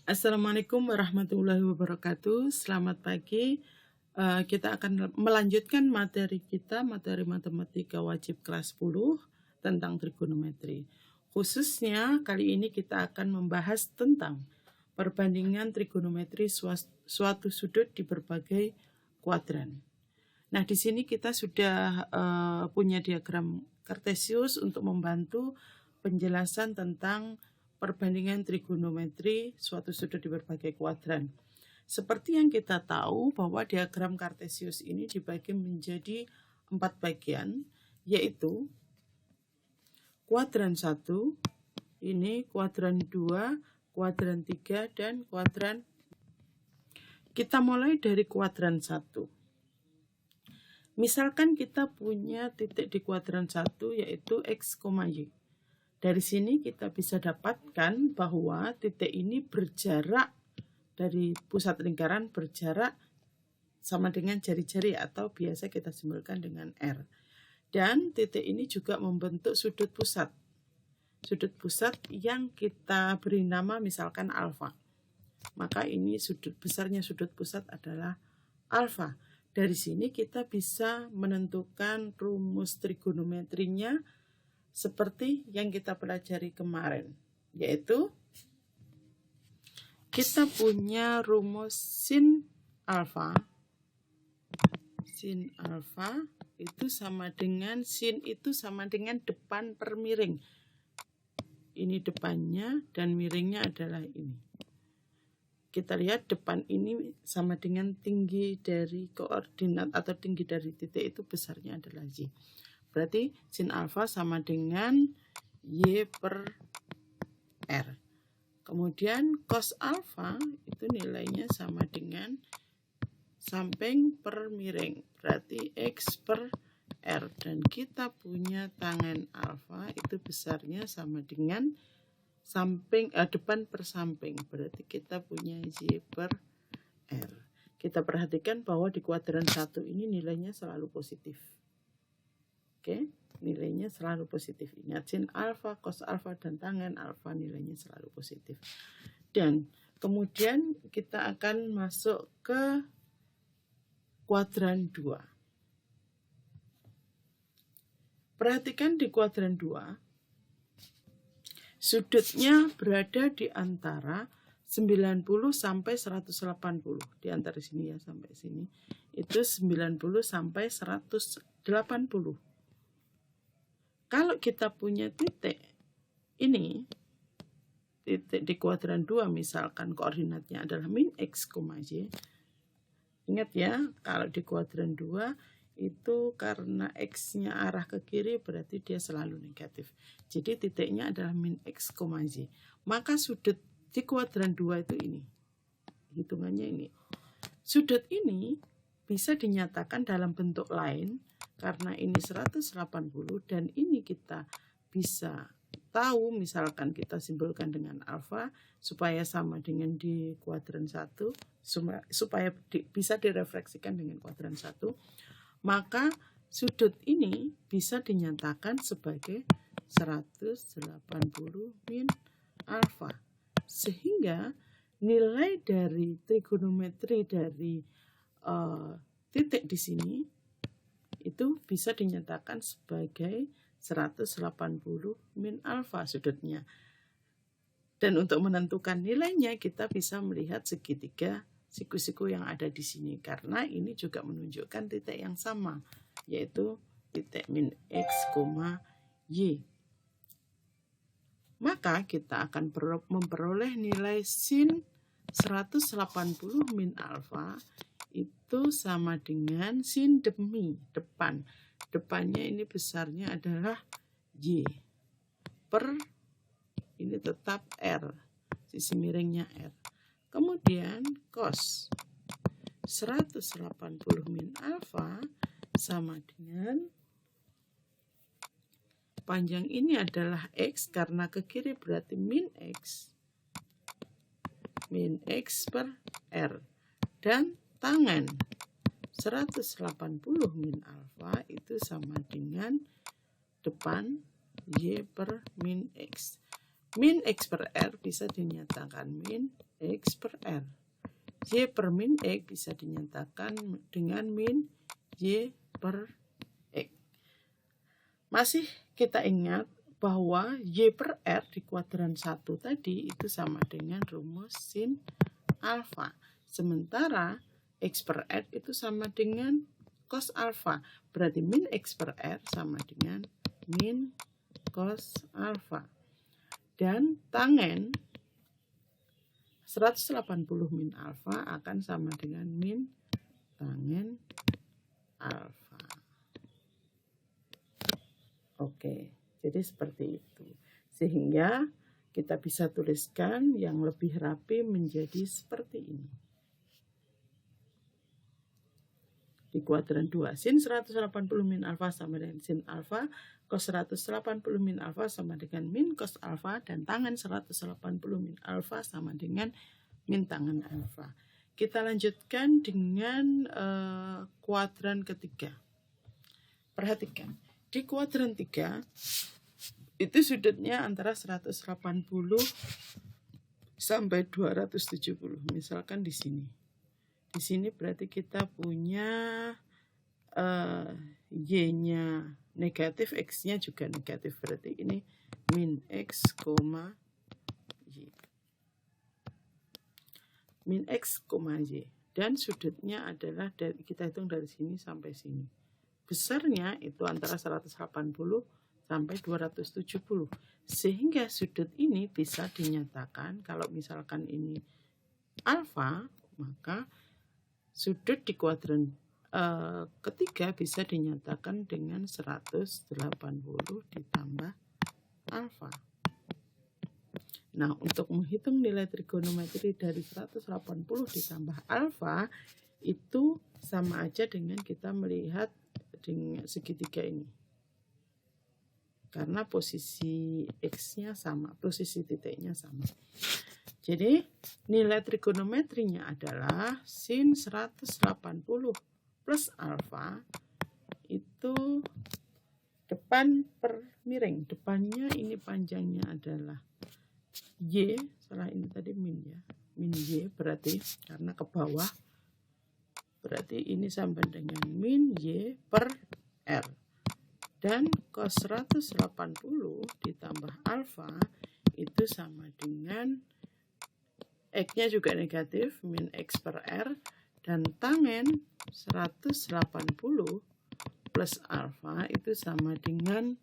Assalamualaikum warahmatullahi wabarakatuh. Selamat pagi. Kita akan melanjutkan materi kita, materi matematika wajib kelas 10 tentang trigonometri. Khususnya kali ini kita akan membahas tentang perbandingan trigonometri suatu sudut di berbagai kuadran. Nah, di sini kita sudah punya diagram kartesius untuk membantu penjelasan tentang perbandingan trigonometri suatu sudut di berbagai kuadran. Seperti yang kita tahu bahwa diagram kartesius ini dibagi menjadi 4 bagian, yaitu kuadran 1, ini kuadran 2, kuadran 3, dan kuadran. Kita mulai dari kuadran 1. Misalkan kita punya titik di kuadran 1 yaitu X, Y. Dari sini kita bisa dapatkan bahwa titik ini berjarak dari pusat lingkaran berjarak sama dengan jari-jari atau biasa kita simbolkan dengan R. Dan titik ini juga membentuk sudut pusat. Sudut pusat yang kita beri nama misalkan alfa. Maka ini besarnya sudut pusat adalah alfa. Dari sini kita bisa menentukan rumus trigonometrinya seperti yang kita pelajari kemarin, yaitu kita punya rumus sin alfa. Sin alfa itu sama dengan sin itu sama dengan depan per miring. Ini depannya dan miringnya adalah ini. Kita lihat depan ini sama dengan tinggi dari koordinat atau tinggi dari titik itu besarnya adalah Y. Berarti sin alfa sama dengan Y per R. Kemudian cos alfa itu nilainya sama dengan samping per miring. Berarti X per R. Dan kita punya tangen alfa itu besarnya sama dengan depan per samping. Berarti kita punya Y per R. Kita perhatikan bahwa di kuadran 1 ini nilainya selalu positif. Oke, nilainya selalu positif. Ingat, sin alfa, cos alfa, dan tangen alfa nilainya selalu positif. Dan kemudian kita akan masuk ke kuadran 2. Perhatikan di kuadran 2, sudutnya berada di antara 90 sampai 180. Di antara sini ya sampai sini. Itu 90 sampai 180. Kalau kita punya titik ini, titik di kuadran 2 misalkan koordinatnya adalah min X, Y. Ingat ya, kalau di kuadran 2 itu karena X-nya arah ke kiri berarti dia selalu negatif. Jadi titiknya adalah min X, Y. Maka sudut di kuadran 2 itu ini. Hitungannya ini. Sudut ini bisa dinyatakan dalam bentuk lain karena ini 180 dan ini kita bisa tahu misalkan kita simbolkan dengan alfa supaya sama dengan di kuadran 1 supaya bisa direfleksikan dengan kuadran 1. Maka sudut ini bisa dinyatakan sebagai 180 min alfa. Sehingga nilai dari trigonometri dari titik di sini itu bisa dinyatakan sebagai 180 min alfa sudutnya. Dan untuk menentukan nilainya kita bisa melihat segitiga siku-siku yang ada di sini karena ini juga menunjukkan titik yang sama, yaitu titik min X, Y. Maka kita akan memperoleh nilai sin 180 min alfa itu sama dengan sin demi depan. Depannya ini besarnya adalah Y per ini tetap R, sisi miringnya R. Kemudian cos 180 min alfa sama dengan panjang ini adalah X karena ke kiri berarti min X per R. Dan tangen 180 min alfa itu sama dengan depan Y per min X. min X per R bisa dinyatakan min X per R. Y per min X bisa dinyatakan dengan min Y per X. Masih kita ingat bahwa Y per R di kuadran 1 tadi itu sama dengan rumus sin alfa. Sementara X per R itu sama dengan cos alfa. Berarti min X per R sama dengan min cos alfa. Dan tangen 180 min alfa akan sama dengan min tangen alfa. Oke, jadi seperti itu. Sehingga kita bisa tuliskan yang lebih rapi menjadi seperti ini. Di kuadran 2, sin 180 min alfa sama dengan sin alfa, cos 180 min alfa sama dengan min cos alfa, dan tangen 180 min alfa sama dengan min tangen alfa. Kita lanjutkan dengan kuadran ketiga. Perhatikan, di kuadran 3 itu sudutnya antara 180 sampai 270. Misalkan di sini. Di sini berarti kita punya Y-nya negatif, X-nya juga negatif. Berarti ini min X, Y. Min X, Y. Dan sudutnya adalah kita hitung dari sini sampai sini. Besarnya itu antara 180 sampai 270. Sehingga sudut ini bisa dinyatakan, kalau misalkan ini alfa, maka sudut di kuadran ketiga bisa dinyatakan dengan 180 ditambah alfa. Nah, untuk menghitung nilai trigonometri dari 180 ditambah alfa itu sama aja dengan kita melihat dengan segitiga ini. Karena posisi X-nya sama, posisi titiknya sama. Jadi nilai trigonometrinya adalah sin 180 plus alfa itu depan per miring. Depannya ini panjangnya adalah Y, salah ini tadi min ya. Min Y berarti karena ke bawah. Berarti ini sama dengan min Y per R. Dan cos 180 ditambah alfa itu sama dengan X-nya juga negatif, min X per R, dan tangen 180 plus alfa itu sama dengan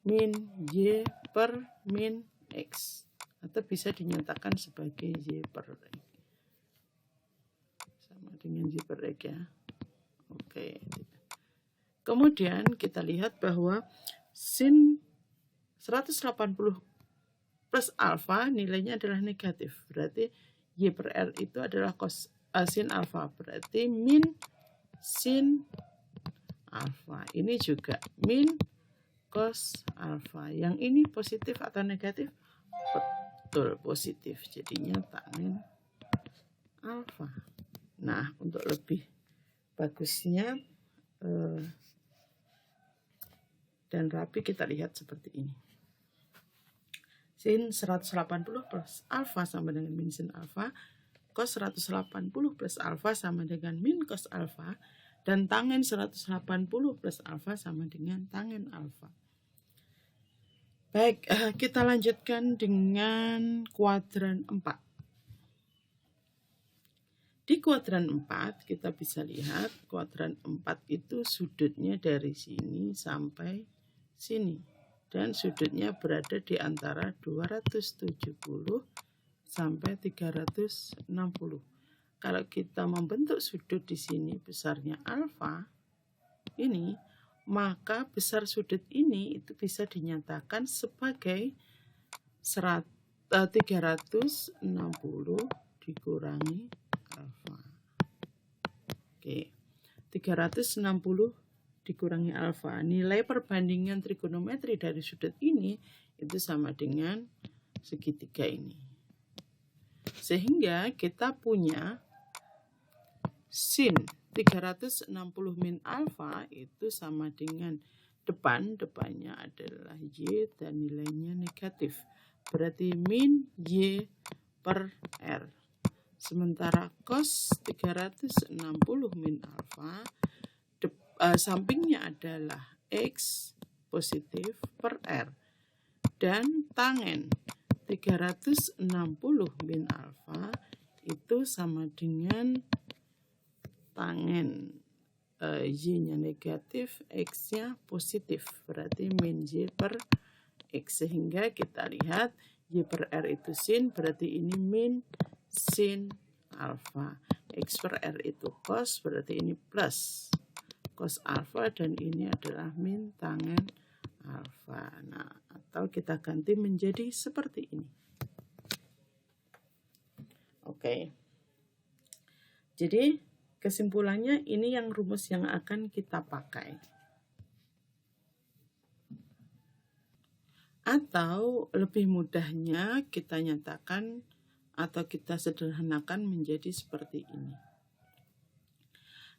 min Y per min X, atau bisa dinyatakan sebagai Y per X. Sama dengan Y per X ya. Oke. Kemudian kita lihat bahwa sin 180 plus alfa nilainya adalah negatif. Berarti Y per R itu adalah cos sin alfa. Berarti min sin alfa. Ini juga min cos alfa. Yang ini positif atau negatif? Betul, positif. Jadinya tangen alfa. Nah, untuk lebih bagusnya dan rapi kita lihat seperti ini. Sin 180 plus alfa sama dengan min sin alfa, cos 180 plus alfa sama dengan min cos alfa, dan tangen 180 plus alfa sama dengan tangen alfa. Baik, kita lanjutkan dengan kuadran 4. Di kuadran 4 kita bisa lihat kuadran 4 itu sudutnya dari sini sampai sini. Dan sudutnya berada di antara 270 sampai 360. Kalau kita membentuk sudut di sini besarnya alfa ini, maka besar sudut ini itu bisa dinyatakan sebagai 360 dikurangi alfa. Oke. 360 dikurangi alfa. Nilai perbandingan trigonometri dari sudut ini itu sama dengan segitiga ini. Sehingga kita punya sin 360 min alfa itu sama dengan depannya adalah Y dan nilainya negatif. berarti min Y per R. Sementara cos 360 min alfa, sampingnya adalah X positif per R. Dan tangen 360 min alfa itu sama dengan tangen Y-nya negatif, X-nya positif. Berarti min Y per X. Sehingga kita lihat Y per R itu sin, berarti ini min sin alfa. X per R itu cos, berarti ini plus cos alfa, dan ini adalah min tangen alfa. Nah, atau kita ganti menjadi seperti ini. Oke. Jadi kesimpulannya ini yang rumus yang akan kita pakai. Atau lebih mudahnya kita nyatakan atau kita sederhanakan menjadi seperti ini.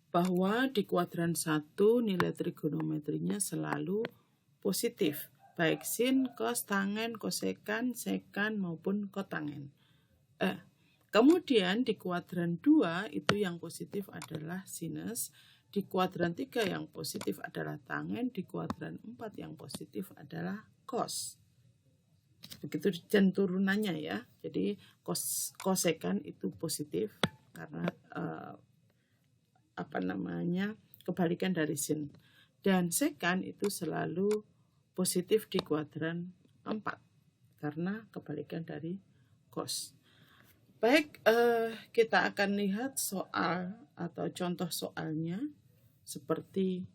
Bahwa di kuadran 1 nilai trigonometrinya selalu positif, baik sin, cos, tangen, kosekan, sekan maupun kotangen. Kemudian di kuadran 2 itu yang positif adalah sinus, di kuadran 3 yang positif adalah tangen, di kuadran 4 yang positif adalah cos. Begitu dan turunannya ya. Jadi kosekan itu positif karena kebalikan dari sin. Dan sekan itu selalu positif di kuadran 4 karena kebalikan dari cos. Baik, kita akan lihat soal atau contoh soalnya seperti